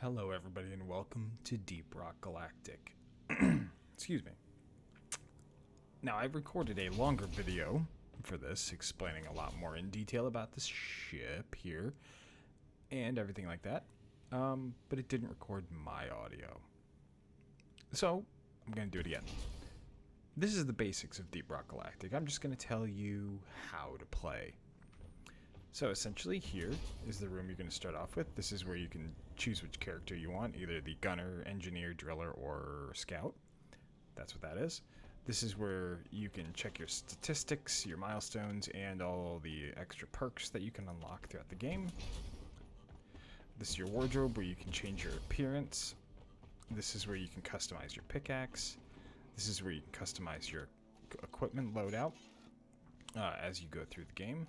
Hello, everybody, and welcome to Deep Rock Galactic. Excuse me. Now, I recorded a longer video for this, explaining a lot more in detail about this ship here and everything like that, but it didn't record my audio. So, I'm going to do it again. This is the basics of Deep Rock Galactic. I'm just going to tell you how to play. So essentially here is the room you're going to start off with. This is where you can choose which character you want, either the gunner, engineer, driller, or scout. That's what that is. This is where you can check your statistics, your milestones, and all the extra perks that you can unlock throughout the game. This is your wardrobe where you can change your appearance. This is where you can customize your pickaxe. This is where you can customize your equipment loadout as you go through the game.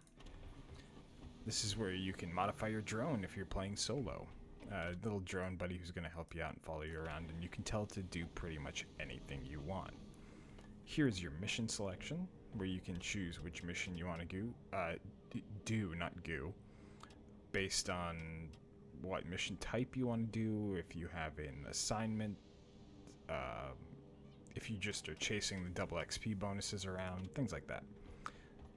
This is where you can modify your drone if you're playing solo. A little drone buddy who's going to help you out and follow you around, and you can tell it to do pretty much anything you want. Here's your mission selection, where you can choose which mission you want to do, based on what mission type you want to do, if you have an assignment, if you just are chasing the double XP bonuses around, things like that.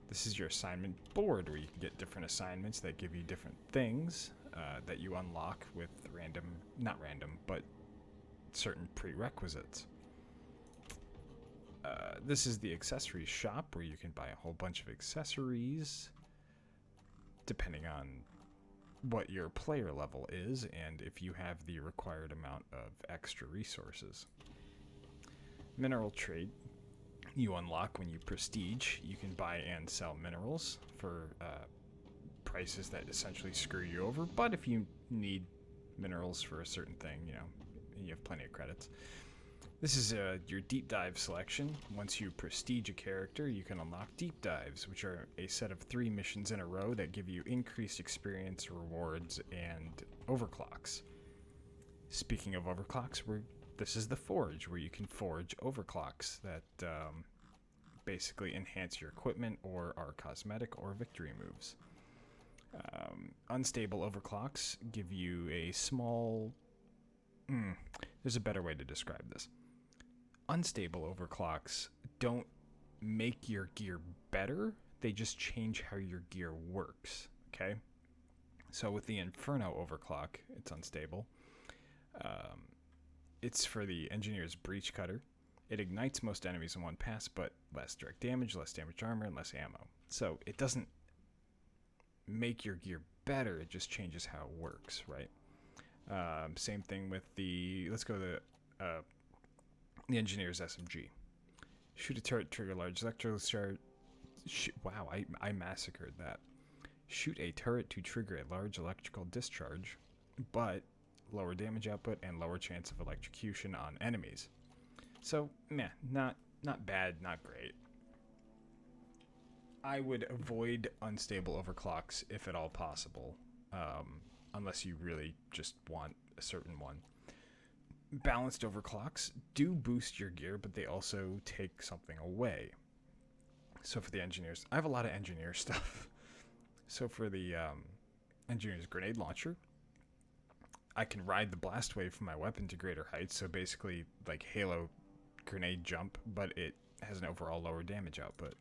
This is your assignment board, where you can get different assignments that give you different things that you unlock with not random, but certain prerequisites. This is the accessories shop, where you can buy a whole bunch of accessories depending on what your player level is and if you have the required amount of extra resources. Mineral trade. You unlock when you prestige. You can buy and sell minerals for prices that essentially screw you over, but if you need minerals for a certain thing, you have plenty of credits. This is your deep dive selection. Once you prestige a character, you can unlock deep dives, which are a set of 3 missions in a row that give you increased experience, rewards, and overclocks. Speaking of overclocks, this is the forge, where you can forge overclocks that basically enhance your equipment or are cosmetic or victory moves. Unstable overclocks give you a small... there's a better way to describe this. Unstable overclocks don't make your gear better, they just change how your gear works, okay? So with the Inferno overclock, it's unstable. It's for the Engineer's Breach Cutter. It ignites most enemies in one pass, but less direct damage, less damage armor, and less ammo. So it doesn't make your gear better, it just changes how it works, right? Same thing with let's go to the Engineer's SMG. Shoot a turret, trigger large electrical charge. Wow, I massacred that. Shoot a turret to trigger a large electrical discharge, but lower damage output and lower chance of electrocution on enemies. So, not bad, not great. I would avoid unstable overclocks if at all possible, unless you really just want a certain one. Balanced overclocks do boost your gear, but they also take something away. So for the engineers, I have a lot of engineer stuff. So for the engineer's grenade launcher, I can ride the blast wave from my weapon to greater heights, so basically like Halo grenade jump, but it has an overall lower damage output.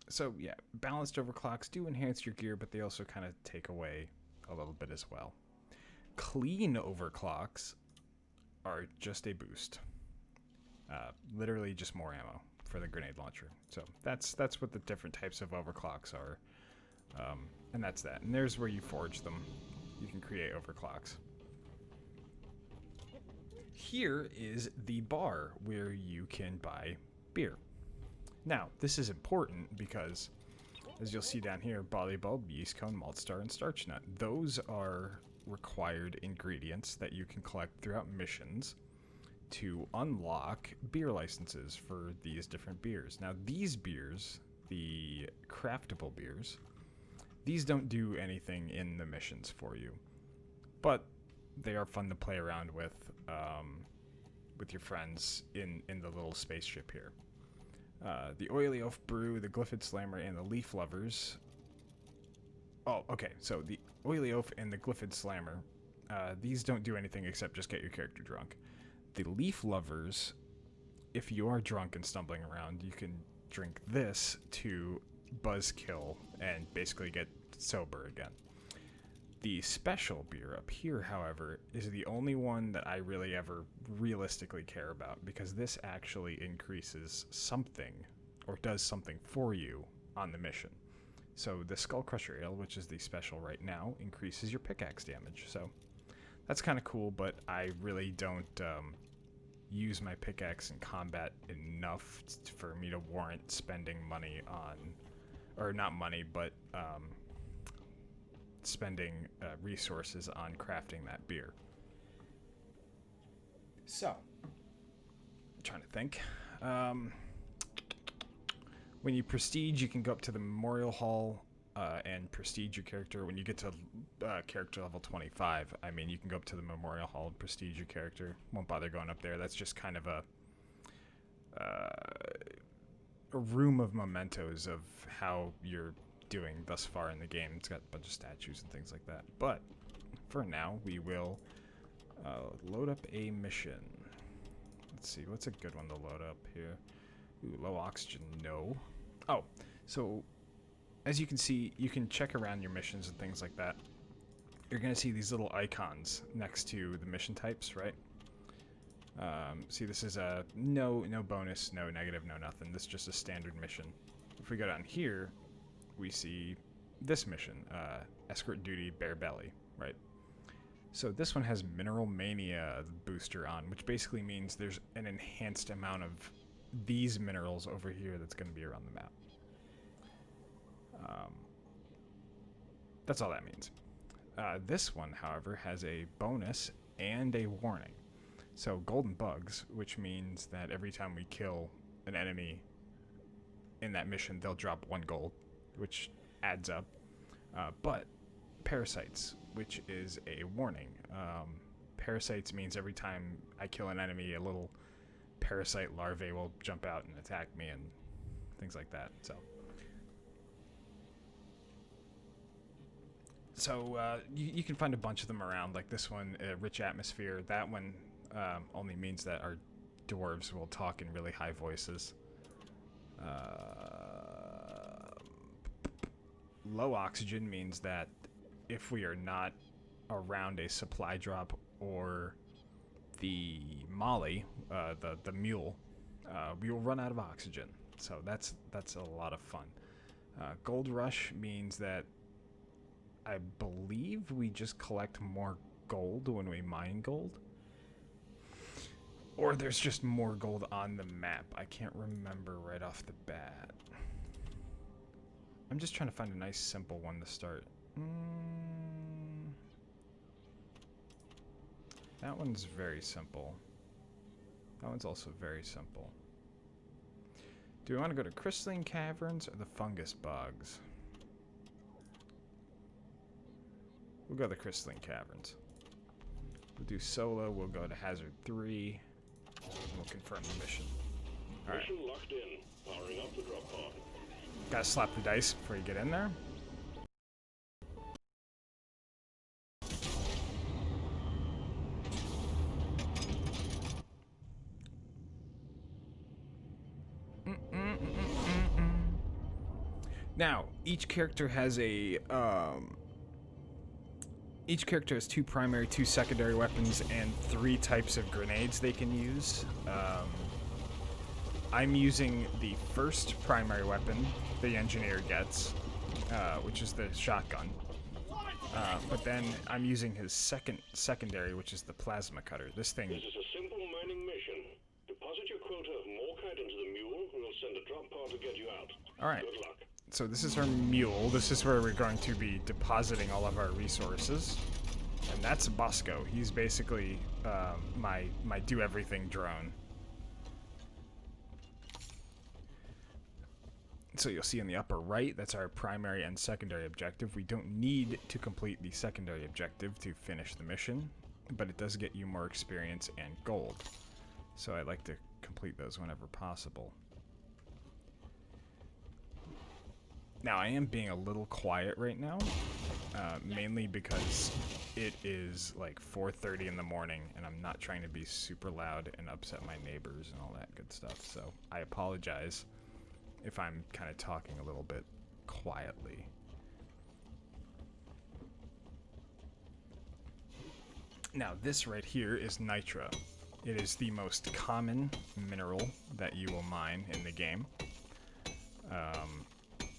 So yeah, balanced overclocks do enhance your gear, but they also kind of take away a little bit as well. Clean overclocks are just a boost. Literally just more ammo for the grenade launcher. So that's what the different types of overclocks are. And that's that. And there's where you forge them. You can create overclocks. Here is the bar where you can buy beer. Now, this is important because, as you'll see down here, barley bulb, yeast cone, malt star, and starch nut. Those are required ingredients that you can collect throughout missions to unlock beer licenses for these different beers. Now, these beers, the craftable beers, these don't do anything in the missions for you, but they are fun to play around with your friends in the little spaceship here. The Oily Oaf Brew, the Glyphid Slammer, and the Leaf Lovers Oh, okay. So the Oily Oaf and the Glyphid Slammer, these don't do anything except just get your character drunk. The Leaf Lovers, if you are drunk and stumbling around, you can drink this to buzzkill and basically get sober again. The special beer up here, however, is the only one that I really ever realistically care about, because this actually increases something, or does something for you on the mission. So the Skull Crusher Ale, which is the special right now, increases your pickaxe damage. So that's kind of cool, but I really don't use my pickaxe in combat enough for me to warrant spending money on, or not money, but spending resources on crafting that beer. So, I'm trying to think. When you prestige, you can go up to the Memorial Hall and prestige your character. When you get to character level 25, I mean, you can go up to the Memorial Hall and prestige your character. Won't bother going up there. That's just kind of a room of mementos of how you're doing thus far in the game. It's got a bunch of statues and things like that. But for now, we will load up a mission. Let's see, what's a good one to load up here? Ooh, low oxygen, no. Oh, so as you can see, you can check around your missions and things like that. You're going to see these little icons next to the mission types, right? See, this is a no bonus, no negative, no nothing. This is just a standard mission. If we go down here, we see this mission, escort duty, bare belly, right? So this one has Mineral Mania booster on, which basically means there's an enhanced amount of these minerals over here that's going to be around the map. That's all that means. This one, however, has a bonus and a warning. So golden bugs, which means that every time we kill an enemy in that mission, they'll drop 1 gold, which adds up. But parasites, which is a warning. Parasites means every time I kill an enemy, a little parasite larvae will jump out and attack me and things like that. So you can find a bunch of them around, like this one, Rich Atmosphere. That one only means that our dwarves will talk in really high voices. Low oxygen means that if we are not around a supply drop or the molly, the mule, we will run out of oxygen. So that's a lot of fun. Gold rush means that I believe we just collect more gold when we mine gold. Or there's just more gold on the map. I can't remember right off the bat. I'm just trying to find a nice simple one to start. That one's very simple. That one's also very simple. Do we want to go to crystalline caverns or the fungus bogs? We'll go to the crystalline caverns. We'll do solo. We'll go to hazard 3. And we'll confirm the mission. Alright. Mission locked in. Powering up the drop pod. Gotta slap the dice before you get in there. Now, each character has a each character has 2 primary, 2 secondary weapons, and 3 types of grenades they can use. I'm using the first primary weapon the engineer gets, which is the shotgun. But then I'm using his secondary, which is the plasma cutter. This thing. This is a simple mining mission. Deposit your quota of morkite into the mule, and we'll send a drop pod to get you out. All right. Good luck. So this is our mule. This is where we're going to be depositing all of our resources. And that's Bosco. He's basically my do-everything drone. So you'll see in the upper right, that's our primary and secondary objective. We don't need to complete the secondary objective to finish the mission, but it does get you more experience and gold. So I like to complete those whenever possible. Now, I am being a little quiet right now, mainly because it is like 4:30 in the morning, and I'm not trying to be super loud and upset my neighbors and all that good stuff. So I apologize if I'm kind of talking a little bit quietly. Now this right here is nitra. It is the most common mineral that you will mine in the game.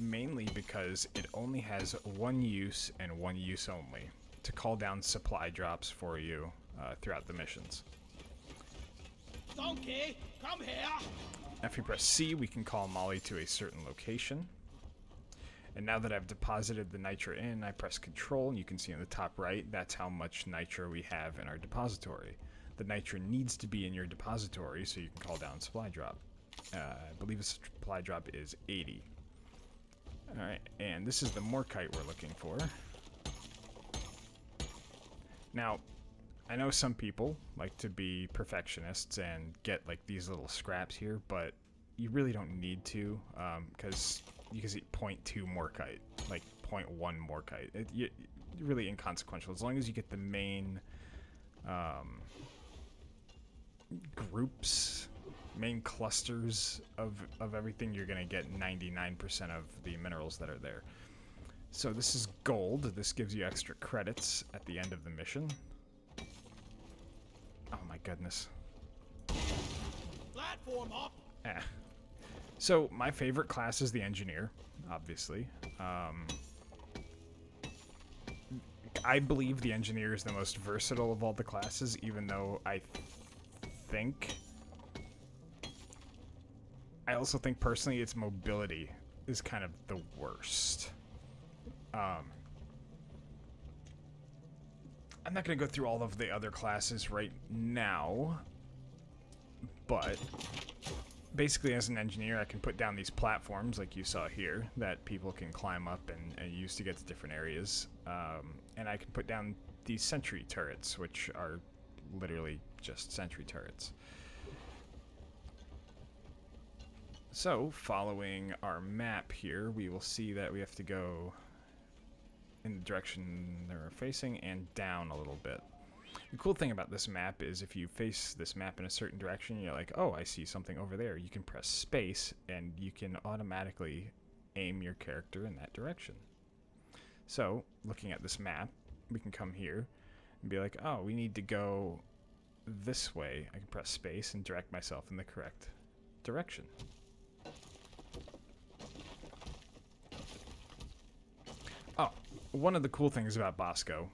Mainly because it only has one use and one use only, to call down supply drops for you throughout the missions. Donkey, come here! If we press C, we can call Molly to a certain location. And now that I've deposited the nitra in, I press Control, and you can see on the top right, that's how much nitra we have in our depository. The nitra needs to be in your depository so you can call down supply drop. I believe the supply drop is 80. Alright, and this is the morkite we're looking for. Now, I know some people like to be perfectionists and get like these little scraps here, but you really don't need to, because you can see 0.2 morkite, like 0.1 morkite. Really inconsequential, as long as you get the main groups, main clusters of everything, you're going to get 99% of the minerals that are there. So this is gold. This gives you extra credits at the end of the mission. Oh my goodness. Platform up! So my favorite class is the engineer, obviously. I believe the engineer is the most versatile of all the classes, even though I also think personally its mobility is kind of the worst. I'm not going to go through all of the other classes right now, but basically as an engineer I can put down these platforms like you saw here that people can climb up and use to get to different areas, and I can put down these sentry turrets, which are literally just sentry turrets. So, following our map here, we will see that we have to go in the direction they're facing and down a little bit. The cool thing about this map is if you face this map in a certain direction, you're like, oh, I see something over there. You can press space and you can automatically aim your character in that direction. So, looking at this map, we can come here and be like, oh, we need to go this way. I can press space and direct myself in the correct direction. Oh, one of the cool things about Bosco,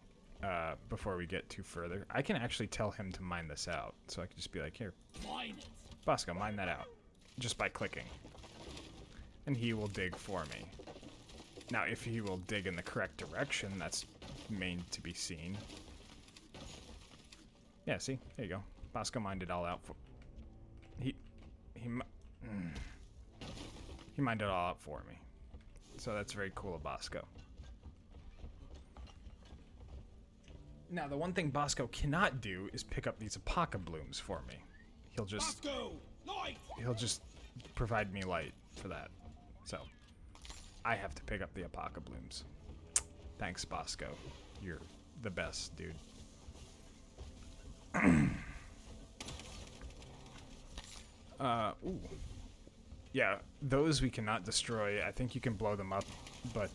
before we get too further, I can actually tell him to mine this out. So I can just be like, here, Mine it! Bosco, mine that out. Just by clicking. And he will dig for me. Now, if he will dig in the correct direction, that's remained to be seen. Yeah, see? There you go. Bosco mined it all out for... He mined it all out for me. So that's very cool of Bosco. Now, the one thing Bosco cannot do is pick up these apoca blooms for me. He'll just... Bosco! Light! He'll just provide me light for that. So, I have to pick up the apoca blooms. Thanks, Bosco. You're the best, dude. Ooh. Yeah, those we cannot destroy. I think you can blow them up, but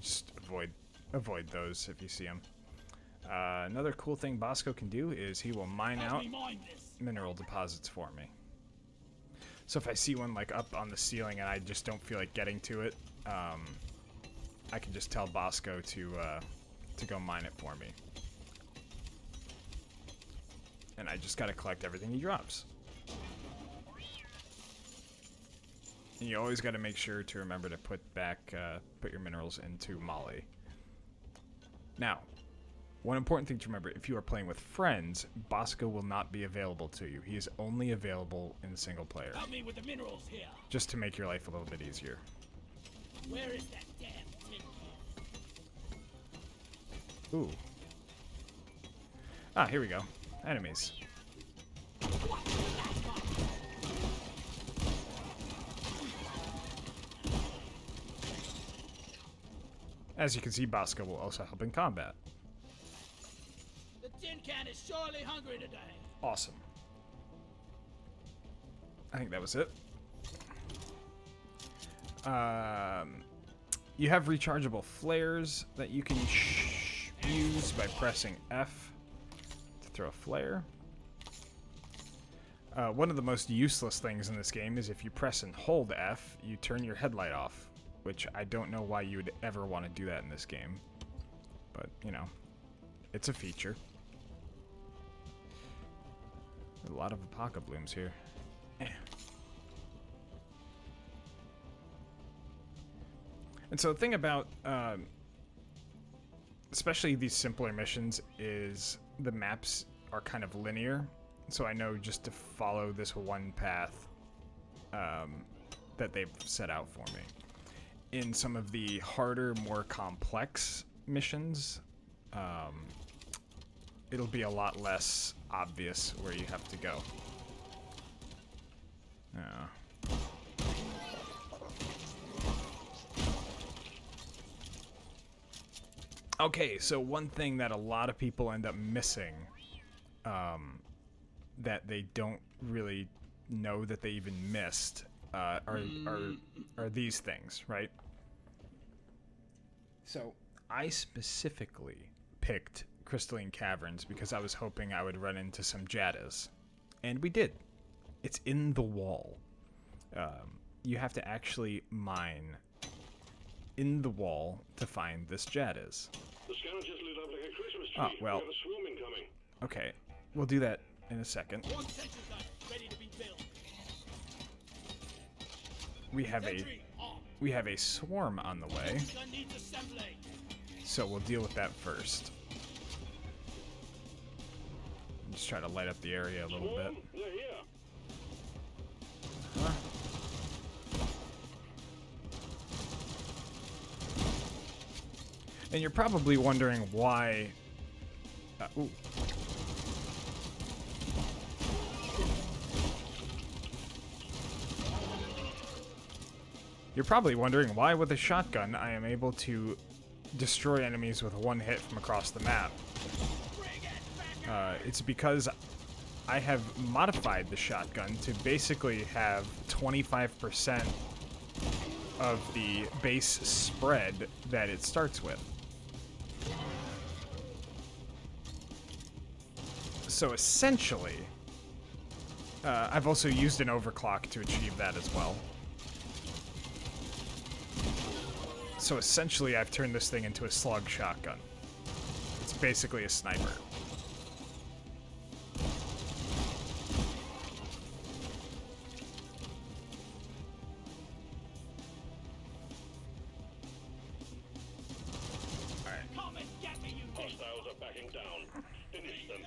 just avoid those if you see them. Another cool thing Bosco can do is he will mine out mineral deposits for me. So if I see one like up on the ceiling and I just don't feel like getting to it, I can just tell Bosco to go mine it for me. And I just gotta collect everything he drops. And you always gotta make sure to remember to put your minerals into Molly. Now, one important thing to remember, if you are playing with friends, Bosco will not be available to you. He is only available in single player. Help me with the minerals here. Just to make your life a little bit easier. Where is that damn tin can? Ooh. Ah, here we go. Enemies. As you can see, Bosco will also help in combat. The tin can is surely hungry today. Awesome. I think that was it. You have rechargeable flares that you can use by pressing F to throw a flare. One of the most useless things in this game is if you press and hold F, you turn your headlight off, which I don't know why you would ever want to do that in this game. But, you know, it's a feature. A lot of apoca blooms here. And so the thing about, especially these simpler missions, is the maps are kind of linear. So I know just to follow this one path that they've set out for me. In some of the harder, more complex missions, it'll be a lot less obvious where you have to go. Okay, so one thing that a lot of people end up missing, that they don't really know that they even missed, are these things, right? So I specifically picked Crystalline Caverns because I was hoping I would run into some Jaddas, and we did. It's in the wall. You have to actually mine in the wall to find this Jaddas. The scout just lit up like a Christmas tree. Oh, well. We have a swarm incoming. Okay, we'll do that in a second. One sentry gun ready to be built. We have a swarm on the way, Gun needs assembly. so we'll deal with that first. Just try to light up the area a little bit. Swarm, they're here. Huh? And you're probably wondering why. Ooh. You're probably wondering why, with a shotgun, I am able to destroy enemies with one hit from across the map. It's because I have modified the shotgun to basically have 25% of the base spread that it starts with. So essentially, I've also used an overclock to achieve that as well. So essentially, I've turned this thing into a slug shotgun. It's basically a sniper. Come and get me, you dick. Hostiles are backing down. Finish them.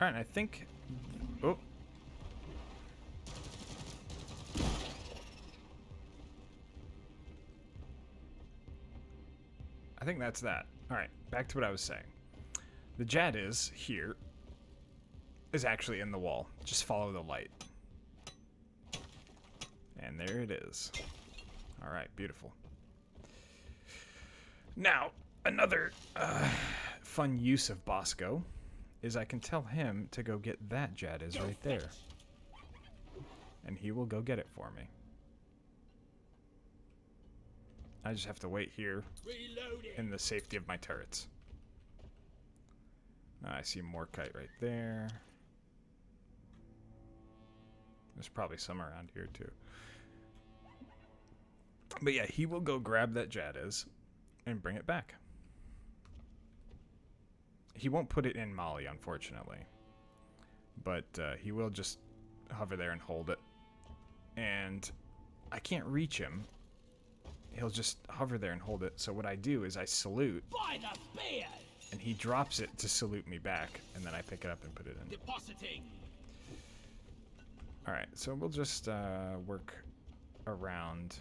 Alright, I think... Oh. I think that's that. Alright, back to what I was saying. The Jaddas here is actually in the wall. Just follow the light. And there it is. Alright, beautiful. Now, another fun use of Bosco is I can tell him to go get that Jaddas right there. And he will go get it for me. I just have to wait here Reloading. in the safety of my turrets. I see Morkite right there. There's probably some around here too. But yeah, he will go grab that Jaddas and bring it back. He won't put it in Molly, unfortunately. But he will just hover there and hold it. And I can't reach him. He'll just hover there and hold it. So what I do is I salute, By the beard. and he drops it to salute me back. And then I pick it up and put it in. Depositing. Alright, so we'll just work around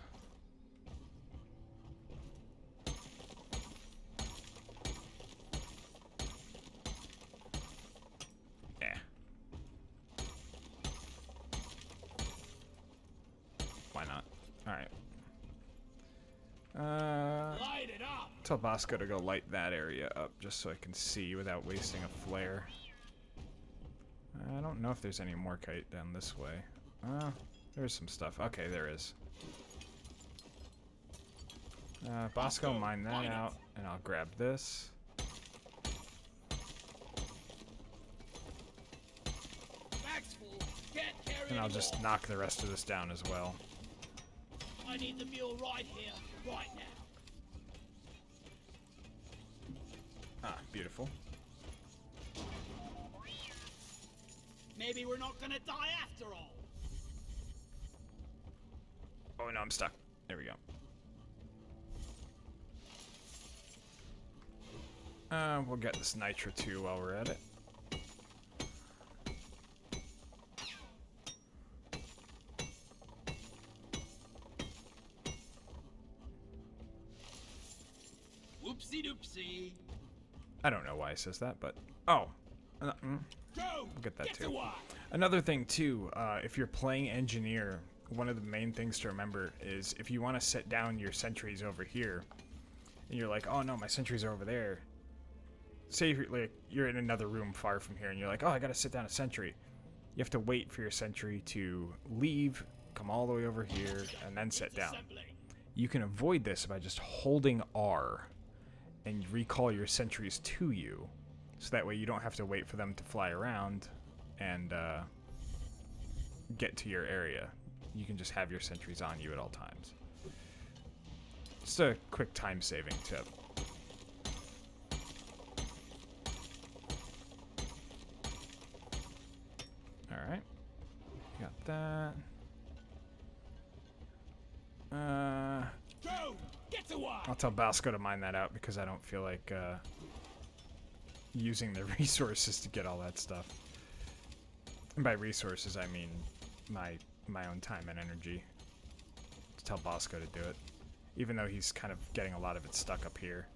Tell Bosco to go light that area up just so I can see without wasting a flare. I don't know if there's any more kite down this way. There's some stuff. Okay, there is. Bosco, mine that out, and I'll grab this. Bag's full. Can't carry And I'll anymore. just knock the rest of this down as well. I need the mule right here, right now. Ah, beautiful. Maybe we're not gonna die after all. Oh no, I'm stuck. There we go. We'll get this nitro too while we're at it. Whoopsie doopsie. I don't know why it says that, but oh, Go. we'll get that To too. work. Another thing too, if you're playing engineer, one of the main things to remember is if you want to set down your sentries over here, and you're like, oh no, my sentries are over there. Say you're in another room far from here, and you're like, oh, I gotta sit down a sentry. You have to wait for your sentry to leave, come all the way over here, and then sit down. Assembling. You can avoid this by just holding R and recall your sentries to you, so that way you don't have to wait for them to fly around and get to your area. You can just have your sentries on you at all times. Just a quick time-saving tip. Alright. Got that. Go. Get to work. I'll tell Bosco to mine that out because I don't feel like using the resources to get all that stuff. And by resources, I mean my own time and energy. To tell Bosco to do it. Even though he's kind of getting a lot of it stuck up here.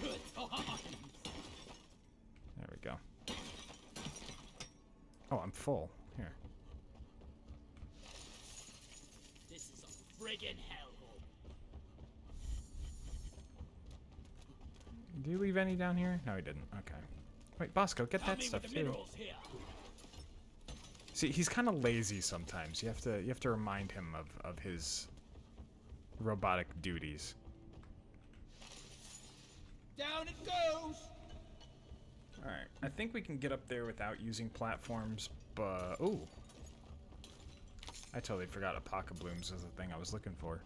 Good times. There we go. Oh, I'm full. Here. This is a friggin' hellhole. Did you leave any down here? No, he didn't. Okay. Wait, Bosco, get that Coming stuff with the too. minerals here. See, he's kind of lazy sometimes. You have to remind him of his robotic duties. Down it goes. All right, I think we can get up there without using platforms, but ooh, I totally forgot Apoca Blooms was the thing I was looking for.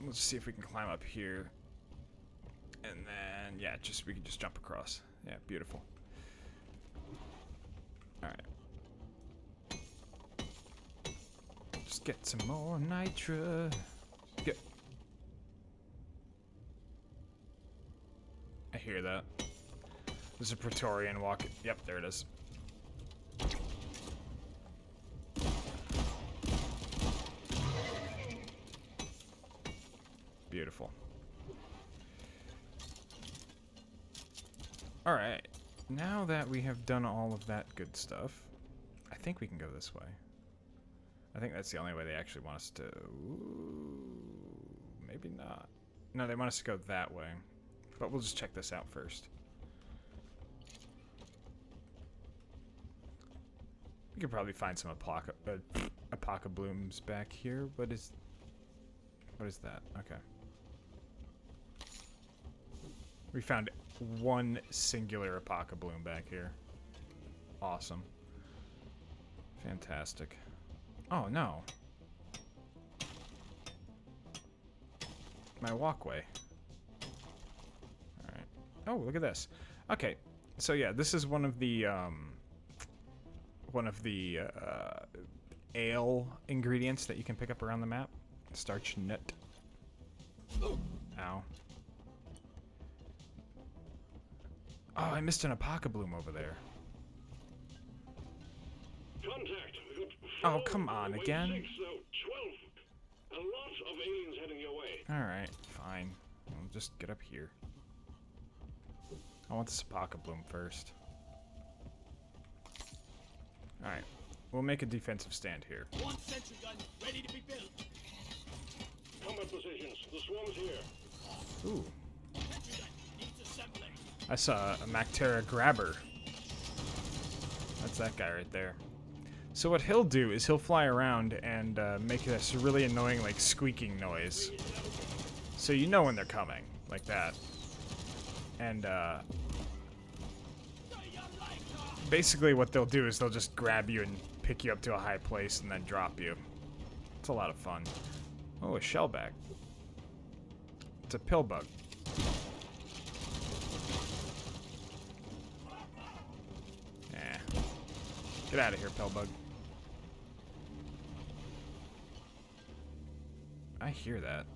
Let's see if we can climb up here, and then yeah, we can just jump across. Yeah, beautiful. All right. Just get some more nitra. Get. I hear that. There's a Praetorian walking. Yep, there it is. Beautiful. Alright. Now that we have done all of that good stuff, I think we can go this way. I think that's the only way they actually want us to... Ooh, maybe not. No, they want us to go that way. But we'll just check this out first. We could probably find some Apoca Blooms back here. What is that? Okay. We found one singular Apoca Bloom back here. Awesome. Fantastic. Oh no. My walkway. Alright. Oh, look at this. Okay. So yeah, this is one of the ale ingredients that you can pick up around the map. Starch nut. Ow. Oh, I missed an Apoca Bloom over there. Contact. Oh, come on, again? 6, no, 12. A lot of aliens heading your way. Alright, fine. I'll just get up here. I want this Apoca Bloom first. Alright. We'll make a defensive stand here. One sentry gun ready to be built. Combat positions. The swarm's here. Ooh. Entry gun needs assembling. I saw a Mactera grabber. That's that guy right there. So what he'll do is he'll fly around and make this really annoying, like, squeaking noise. So you know when they're coming, like that. And basically what they'll do is they'll just grab you and pick you up to a high place and then drop you. It's a lot of fun. Oh, a shellback. It's a pill bug. Get out of here, Pellbug. I hear that.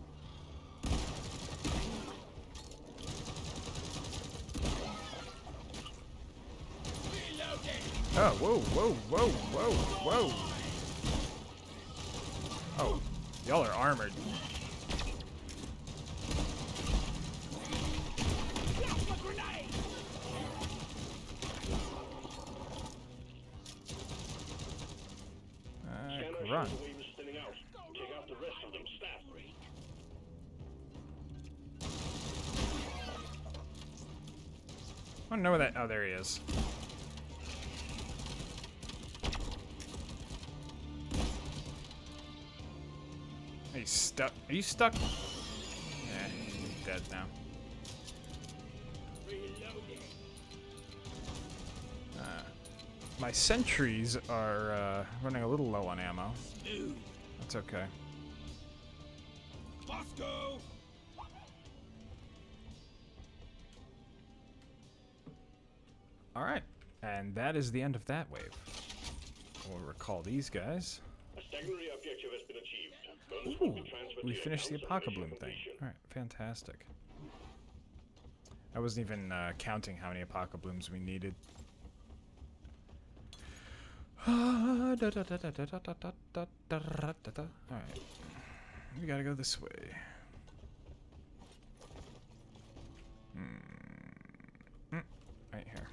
Oh, whoa, whoa, whoa, whoa, whoa. Oh, y'all are armored. Run. Take out the rest of them, staff. I don't know where that. Oh, there he is. He's stuck. Are you stuck? Yeah, he's dead now. My sentries are running a little low on ammo. That's okay. Bosco! All right, and that is the end of that wave. We'll recall these guys. A secondary objective has been achieved. Guns will be transferred We to your finished the consolidation Apocabloom thing. completion. All right, fantastic. I wasn't even counting how many Apocablooms we needed. Alright. We gotta go this way. Right here.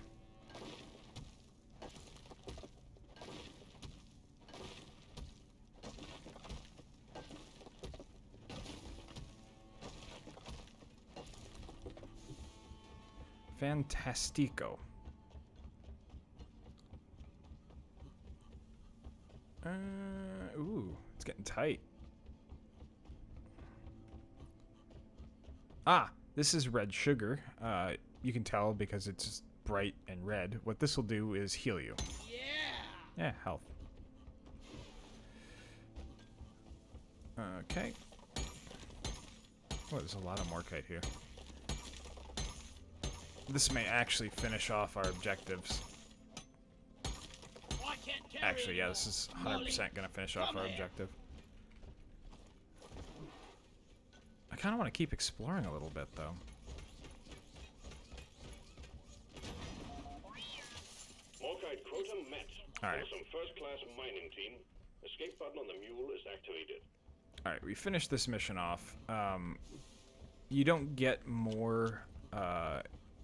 Fantastico. Ooh, it's getting tight. Ah, this is red sugar. You can tell because it's just bright and red. What this will do is heal you. Yeah! Yeah, health. Okay. Oh, there's a lot of Morkite here. This may actually finish off our objectives. I can't carry Actually, yeah, anymore. this is 100% gonna finish off our objective. I kind of want to keep exploring a little bit, though. Morkite quota met. All right. For some first-class mining team, escape button on the mule is activated. All right, we finished this mission off. You don't get more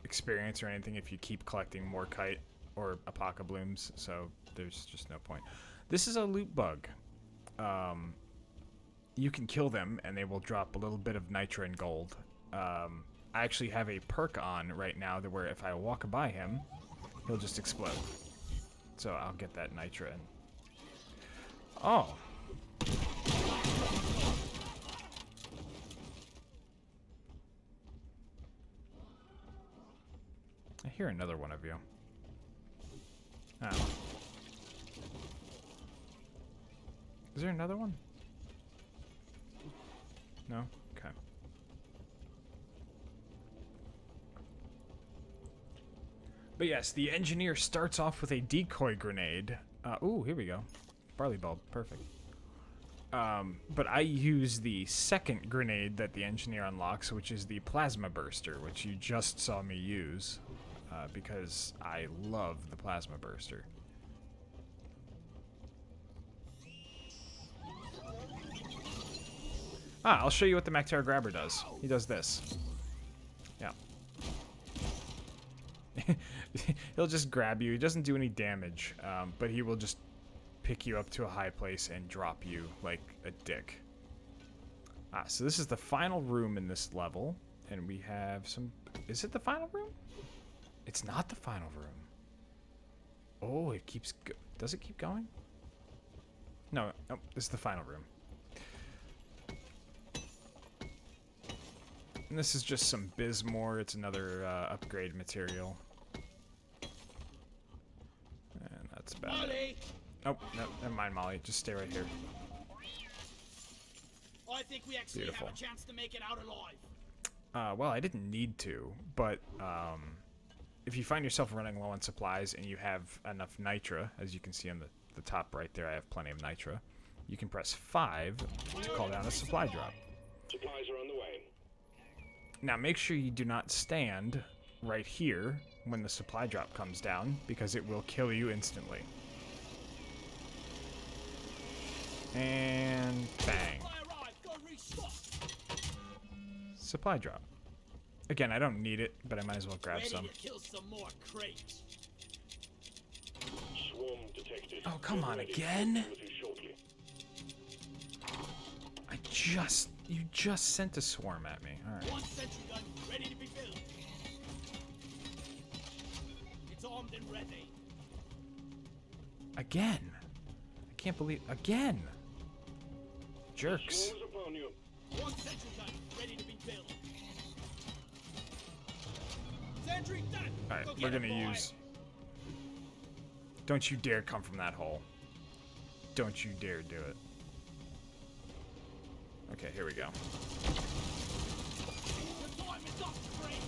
experience or anything if you keep collecting Morkite or Apocablooms, so there's just no point. This is a loot bug. You can kill them, and they will drop a little bit of nitra and gold. I actually have a perk on right now that where if I walk by him, he'll just explode. So I'll get that nitra in. Oh. I hear another one of you. Oh. Is there another one? No? Okay. But yes, the engineer starts off with a decoy grenade. Ooh, here we go. Barley bulb, perfect. But I use the second grenade that the engineer unlocks, which is the plasma burster, which you just saw me use, because I love the plasma burster. Ah, I'll show you what the Mactera Grabber does. He does this. Yeah. He'll just grab you. He doesn't do any damage, but he will just pick you up to a high place and drop you like a dick. So this is the final room in this level, and we have some... Is it the final room? It's not the final room. Oh, it keeps... Does it keep going? No, nope, this is the final room. And this is just some Bismore. It's another upgrade material. And that's about it. Molly, Oh, no, never mind, Molly. Just stay right here. I think we actually Beautiful. have a chance to make it out alive. Well, I didn't need to, but if you find yourself running low on supplies and you have enough nitra, as you can see on the top right there, I have plenty of nitra, you can press 5 to call down a supply drop. Supplies are on the way. Now make sure you do not stand right here when the supply drop comes down, because it will kill you instantly. And bang. I arrived. Go restock. Supply drop. Again, I don't need it, but I might as well grab Ready some. to kill some more crates. Swarm detected. Oh, come on, Ready. again? With you shortly. You just sent a swarm at me. Alright. One sentry gun ready to be filled. It's armed and ready. Again. I can't believe, again. Jerks. Swarm is upon you. One sentry gun ready to be filled. Sentry done. Alright, Go we're get gonna him, boy. use... Don't you dare come from that hole. Don't you dare do it. Okay, here we go. The time is up, Frank.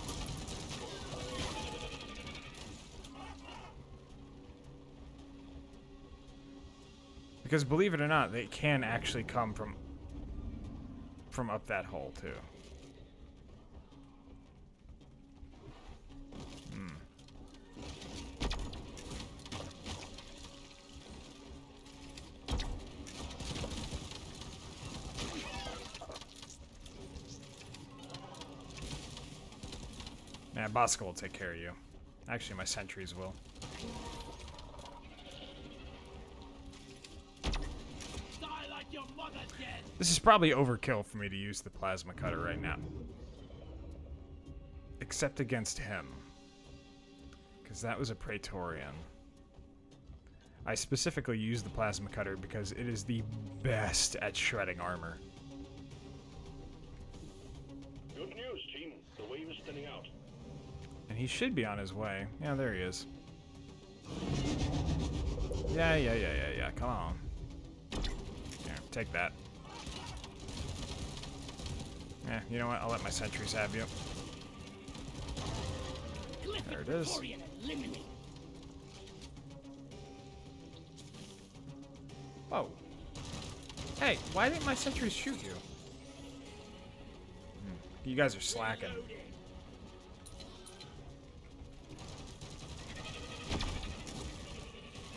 Because believe it or not, they can actually come from up that hole too. Yeah, Bosco will take care of you. Actually, my sentries will. Die like your mother dead. This is probably overkill for me to use the plasma cutter right now. Except against him. Because that was a Praetorian. I specifically used the plasma cutter because it is the best at shredding armor. Good news, team. The wave is thinning out. And he should be on his way. Yeah, there he is. Yeah. Come on. Here, take that. Yeah, you know what? I'll let my sentries have you. There it is. Praetorian eliminated. Oh. Hey, why didn't my sentries shoot you? You guys are slacking. Reloading.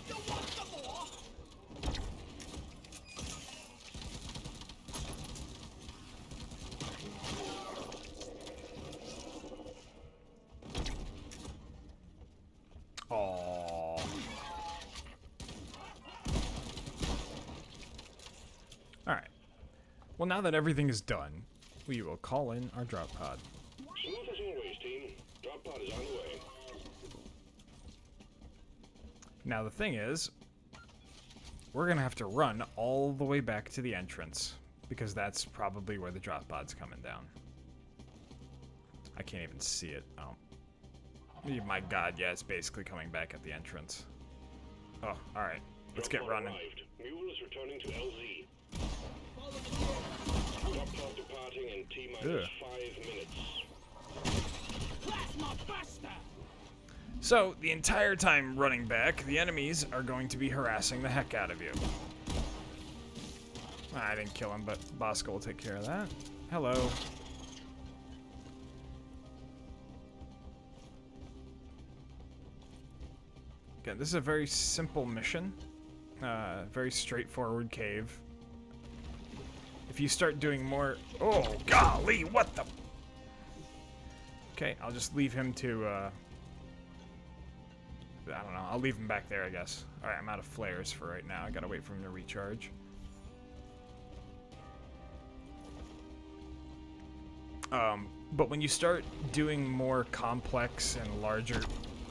You want some more? Aww. Alright. Well, now that everything is done, we will call in our drop pod. Smooth as always, team. Drop pod is on the way. Now, the thing is, we're going to have to run all the way back to the entrance, because that's probably where the drop pod's coming down. I can't even see it. Oh. My god, yeah, it's basically coming back at the entrance. Oh, alright. Let's Drop get pod running. arrived. Mule is returning to LZ. Follow the door. Drop pod departing in T-minus Ugh. 5 minutes. Plasma buster. So, the entire time running back, the enemies are going to be harassing the heck out of you. I didn't kill him, but Bosco will take care of that. Hello. Again, this is a very simple mission. Very straightforward cave. If you start doing more... Oh, golly, what the... Okay, I'll just leave him to... I don't know. I'll leave him back there, I guess. Alright, I'm out of flares for right now. I gotta wait for him to recharge. But when you start doing more complex and larger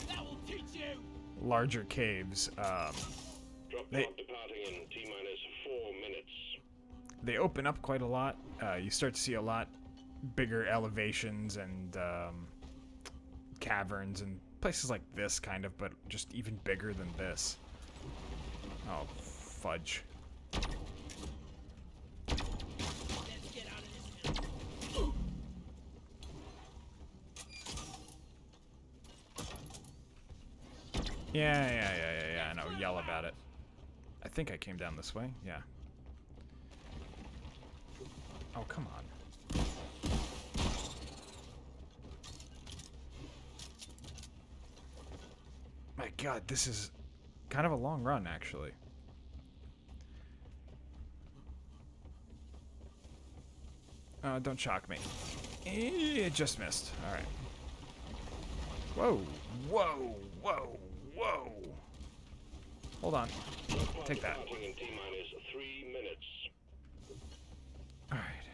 That will teach you. caves, Drop They- pod departing in T-minus 4 minutes. they open up quite a lot. You start to see a lot bigger elevations and caverns and places like this, kind of, but just even bigger than this. Oh, fudge. Let's get out of this now. Yeah, I know. Yell about it. I think I came down this way. Yeah. Oh, come on. My God, this is kind of a long run, actually. Don't shock me. It just missed. All right. Whoa, whoa, whoa, whoa. Hold on. Drop pod Take that. departing in T-minus 3 minutes. All right.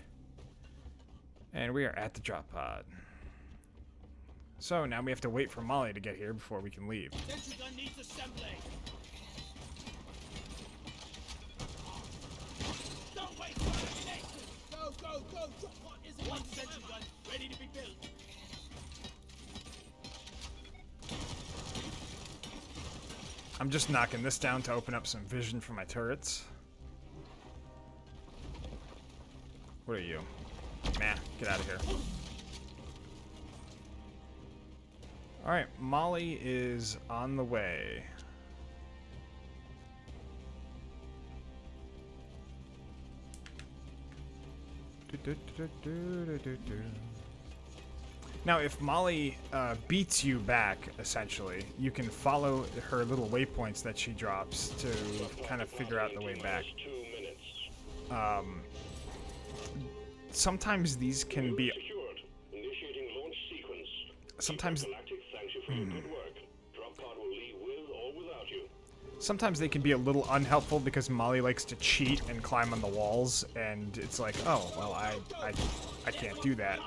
And we are at the drop pod. So now we have to wait for Molly to get here before we can leave. Sentry gun needs assembly. Don't wait for it. Go, go, go. Drop pod isn't one sentry gun ready to be built. I'm just knocking this down to open up some vision for my turrets. What are you? Nah, get out of here. Alright, Molly is on the way. Now, if Molly beats you back, essentially, you can follow her little waypoints that she drops to kind of figure out the way back. T-minus 2 minutes. Sometimes these can be... Secured. Initiating launch sequence. Sometimes... Galactic thanks you for your good work. Drop pod will leave with or without you. Sometimes they can be a little unhelpful because Molly likes to cheat and climb on the walls, and it's like, oh, well, I can't do that.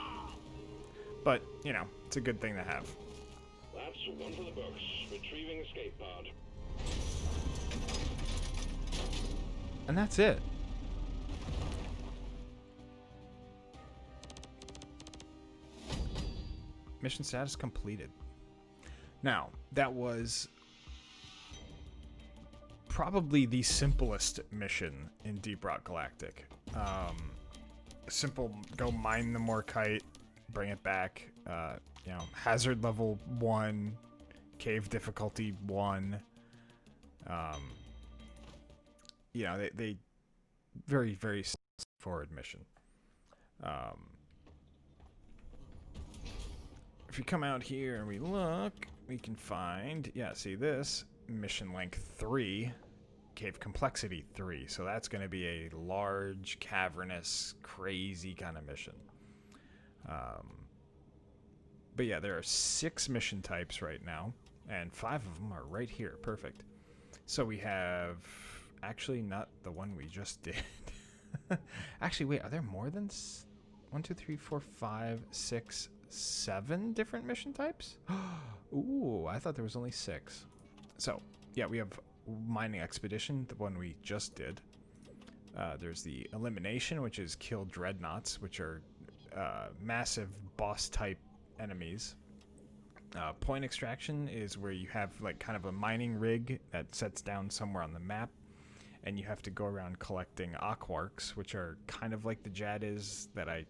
But, you know, it's a good thing to have. That's one for the books. Retrieving escape pod. And that's it. Mission status completed. Now, that was probably the simplest mission in Deep Rock Galactic. Simple, go mine the Morkite, bring it back. You know, hazard level 1, cave difficulty 1. You know, they very, very straightforward mission. If you come out here and we look, we can find, yeah, see this, mission length 3, cave complexity 3. So that's going to be a large, cavernous, crazy kind of mission. But yeah, there are 6 mission types right now, and 5 of them are right here. Perfect. So we have, actually not the one we just did. Actually, wait, are there more than 1, 2, 3, 4, 5, 6, 7 different mission types? Ooh, I thought there was only 6. So, yeah, we have Mining Expedition, the one we just did. There's the Elimination, which is kill dreadnoughts, which are massive boss-type enemies. Point Extraction is where you have, like, kind of a mining rig that sets down somewhere on the map, and you have to go around collecting aquarks, which are kind of like the Jadis that I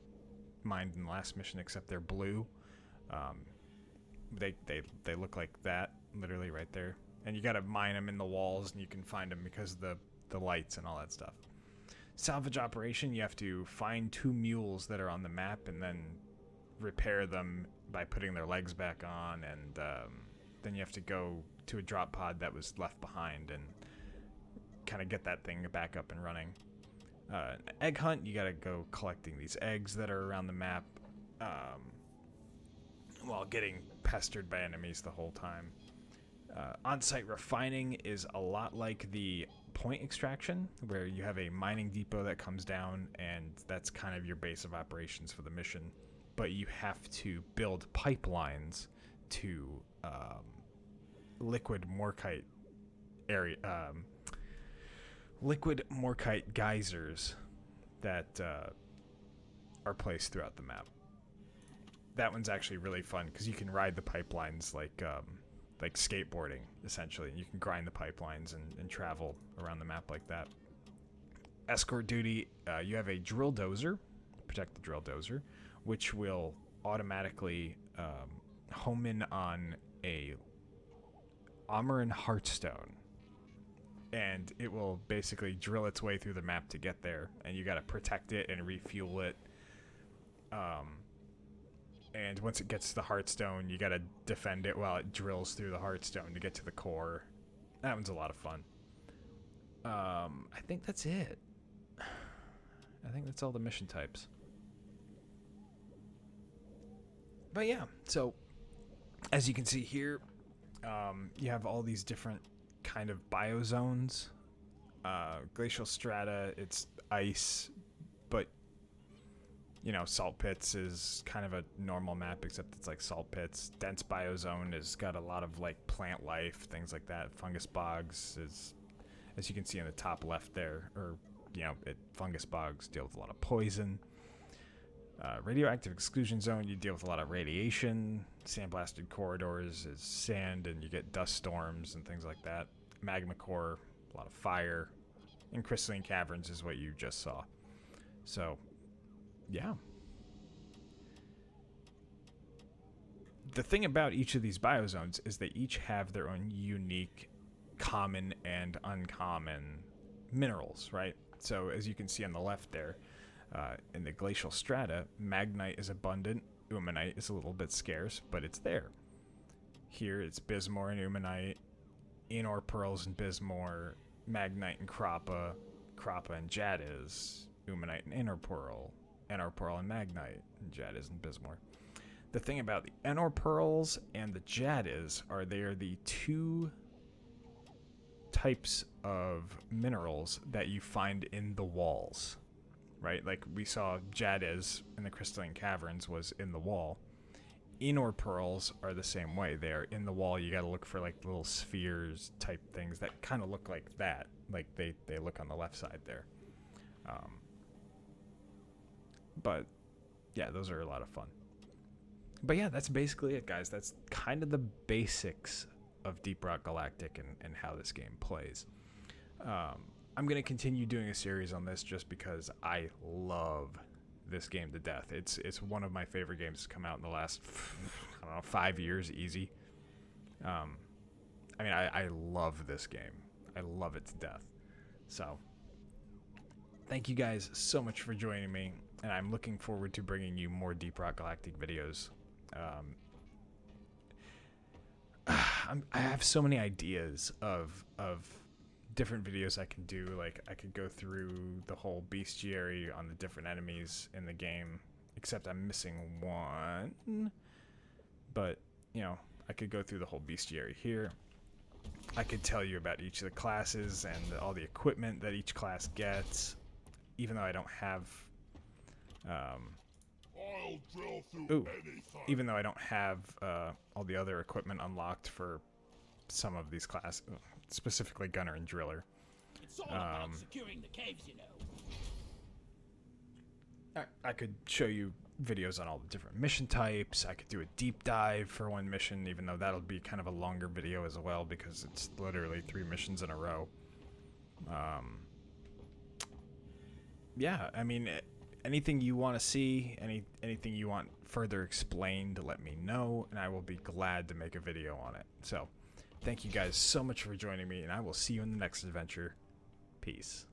mined in the last mission, except they're blue. They look like that, literally right there. And you gotta mine them in the walls, and you can find them because of the lights and all that stuff. Salvage Operation, you have to find 2 mules that are on the map and then repair them by putting their legs back on, and then you have to go to a drop pod that was left behind and kind of get that thing back up and running. Egg hunt, you gotta go collecting these eggs that are around the map while getting pestered by enemies the whole time. On-site refining is a lot like the point extraction, where you have a mining depot that comes down, and that's kind of your base of operations for the mission. but you have to build pipelines to liquid morkite area, liquid morkite geysers that are placed throughout the map. That one's actually really fun because you can ride the pipelines like skateboarding, essentially. You can grind the pipelines and travel around the map like that. Escort duty, you have a drill dozer, protect the drill dozer, which will automatically home in on a Amaran Heartstone, and it will basically drill its way through the map to get there, and you got to protect it and refuel it. And once it gets to the Heartstone, you got to defend it while it drills through the Heartstone to get to the core. That one's a lot of fun. I think that's it. I think that's all the mission types. But yeah, so as you can see here, you have all these different kind of biozones. Glacial strata, it's ice, but you know, salt pits is kind of a normal map, except it's like salt pits. Dense biozone has got a lot of like plant life, things like that. Fungus bogs is, as you can see in the top left there, or you know, fungus bogs deal with a lot of poison. Radioactive exclusion zone, you deal with a lot of radiation. Sandblasted corridors is sand, and you get dust storms and things like that. Magma core, a lot of fire. And crystalline caverns is what you just saw. So, yeah. The thing about each of these biozones is they each have their own unique common and uncommon minerals, right? So as you can see on the left there, in the glacial strata, magnite is abundant, umanite is a little bit scarce, but it's there. Here it's bismore and umanite, inor pearls and bismore, magnite and crappa and jadiz, umanite and inor pearl and magnite, and jadiz and bismore. The thing about the inor pearls and the jadiz are they are the two types of minerals that you find in the walls, right? Like we saw jadiz in the crystalline caverns was in the wall. Inor pearls are the same way. They're in the wall. You got to look for like little spheres type things that kind of look like that. Like they look on the left side there. But yeah, those are a lot of fun. But yeah, that's basically it, guys. That's kind of the basics of Deep Rock Galactic and how this game plays. I'm going to continue doing a series on this just because I love this game to death. It's one of my favorite games to come out in the last, I don't know, 5 years, easy. I mean, I love this game. I love it to death. So, thank you guys so much for joining me, and I'm looking forward to bringing you more Deep Rock Galactic videos. I have so many ideas of different videos I can do. Like I could go through the whole bestiary on the different enemies in the game, except I'm missing one. But you know, I could go through the whole bestiary here. I could tell you about each of the classes and all the equipment that each class gets, even though I don't have I'll drill through anything. even though I don't have all the other equipment unlocked for some of these classes, specifically Gunner and Driller. It's all about securing the caves, you know. I could show you videos on all the different mission types. I could do a deep dive for one mission, even though that'll be kind of a longer video as well because it's literally 3 missions in a row. Yeah, I mean, anything you want to see, anything you want further explained, let me know, and I will be glad to make a video on it. So, thank you guys so much for joining me, and I will see you in the next adventure. Peace.